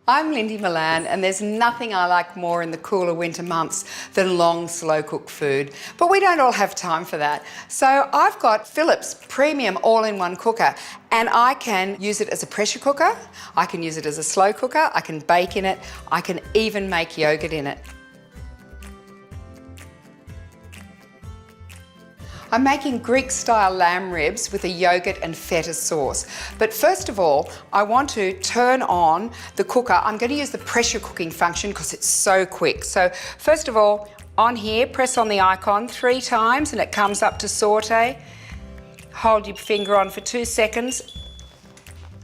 I'm Lyndey Milan, and there's nothing I like more in the cooler winter months than long, slow-cooked food. But we don't all have time for that. So I've got Philips Premium All-in-One Cooker, and I can use it as a pressure cooker, I can use it as a slow cooker, I can bake in it, I can even make yogurt in it. I'm making Greek-style lamb ribs with a yogurt and feta sauce. But first of all, I want to turn on the cooker. I'm going to use the pressure cooking function because it's so quick. So first of all, on here, press on the icon 3 times and it comes up to saute. Hold your finger on for 2 seconds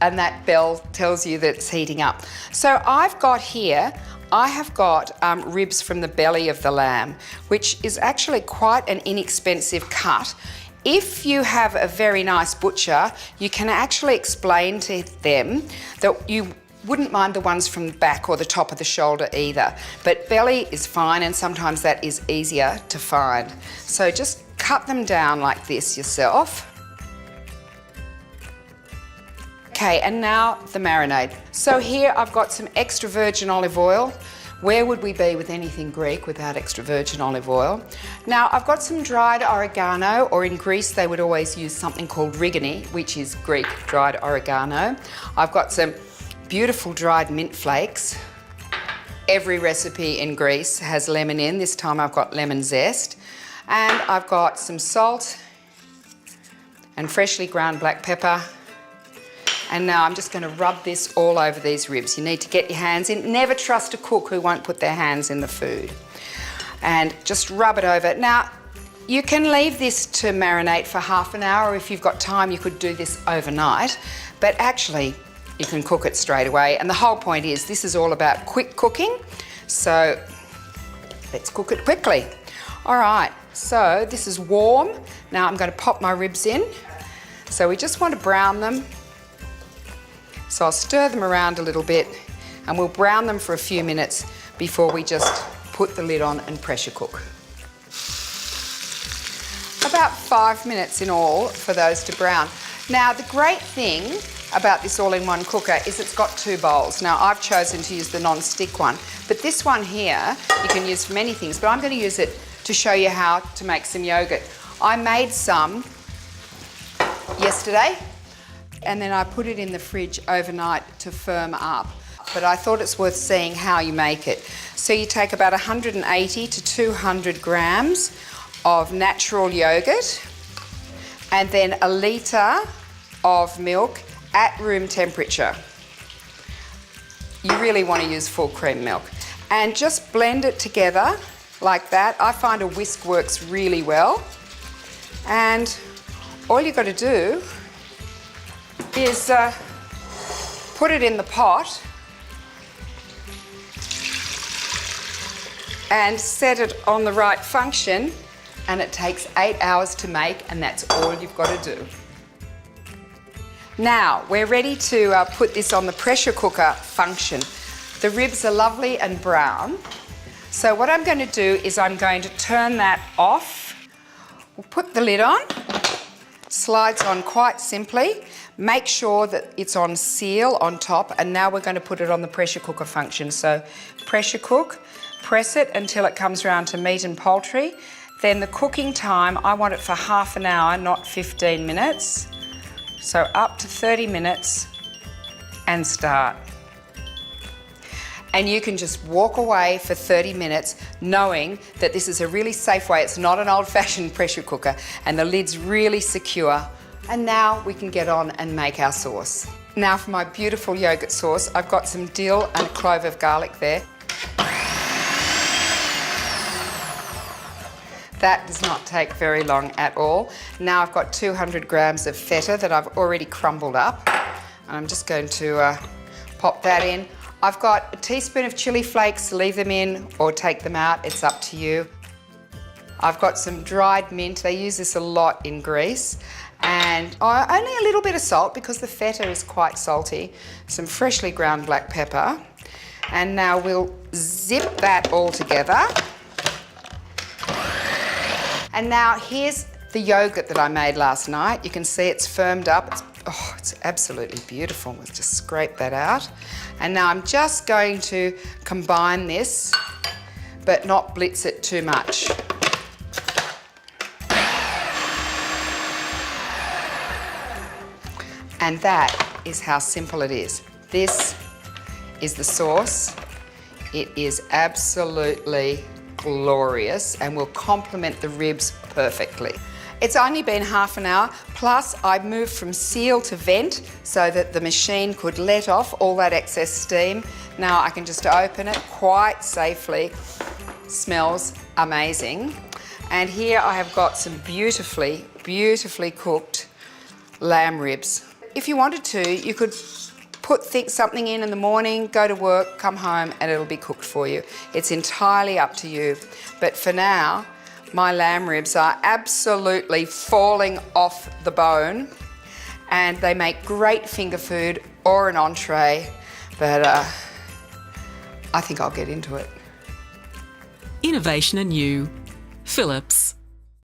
and that bell tells you that it's heating up. So I've got here, I have got ribs from the belly of the lamb, which is actually quite an inexpensive cut. If you have a very nice butcher, you can actually explain to them that you wouldn't mind the ones from the back or the top of the shoulder either. But belly is fine, and sometimes that is easier to find. So just cut them down like this yourself. Okay, and now the marinade. So here I've got some extra virgin olive oil. Where would we be with anything Greek without extra virgin olive oil? Now I've got some dried oregano, or in Greece they would always use something called rigani, which is Greek dried oregano. I've got some beautiful dried mint flakes. Every recipe in Greece has lemon in. This time I've got lemon zest. And I've got some salt and freshly ground black pepper. And now I'm just going to rub this all over these ribs. You need to get your hands in. Never trust a cook who won't put their hands in the food. And just rub it over. Now, you can leave this to marinate for half an hour. If you've got time, you could do this overnight. But actually, you can cook it straight away. And the whole point is, this is all about quick cooking. So let's cook it quickly. All right, so this is warm. Now I'm going to pop my ribs in. So we just want to brown them. So I'll stir them around a little bit and we'll brown them for a few minutes before we just put the lid on and pressure cook. About 5 minutes in all for those to brown. Now the great thing about this all-in-one cooker is it's got 2 bowls. Now I've chosen to use the non-stick one, but this one here you can use for many things, but I'm going to use it to show you how to make some yogurt. I made some yesterday, and then I put it in the fridge overnight to firm up. But I thought it's worth seeing how you make it. So you take about 180 to 200 grams of natural yogurt and then a litre of milk at room temperature. You really want to use full cream milk. And just blend it together like that. I find a whisk works really well. And all you've got to do is put it in the pot and set it on the right function, and it takes 8 hours to make, and that's all you've got to do. Now we're ready to put this on the pressure cooker function. The ribs are lovely and brown, so what I'm going to do is I'm going to turn that off. We'll put the lid on. Slides on quite simply. Make sure that it's on seal on top, and now we're going to put it on the pressure cooker function. So pressure cook, press it until it comes around to meat and poultry. Then the cooking time, I want it for half an hour, not 15 minutes. So up to 30 minutes and start. And you can just walk away for 30 minutes knowing that this is a really safe way. It's not an old-fashioned pressure cooker, and the lid's really secure. And now we can get on and make our sauce. Now for my beautiful yogurt sauce, I've got some dill and a clove of garlic there. That does not take very long at all. Now I've got 200 grams of feta that I've already crumbled up. And I'm just going to pop that in. I've got a teaspoon of chili flakes, leave them in or take them out, it's up to you. I've got some dried mint, they use this a lot in Greece. And only a little bit of salt because the feta is quite salty. Some freshly ground black pepper. And now we'll zip that all together. And now here's the yogurt that I made last night. You can see it's firmed up, it's Oh, it's absolutely beautiful. Let's just scrape that out. And now I'm just going to combine this, but not blitz it too much. And that is how simple it is. This is the sauce. It is absolutely glorious and will complement the ribs perfectly. It's only been half an hour, plus I moved from seal to vent so that the machine could let off all that excess steam. Now I can just open it quite safely. Smells amazing. And here I have got some beautifully, beautifully cooked lamb ribs. If you wanted to, you could put something in the morning, go to work, come home, and it'll be cooked for you. It's entirely up to you. But for now, my lamb ribs are absolutely falling off the bone, and they make great finger food or an entree, but I think I'll get into it. Innovation anew. Philips.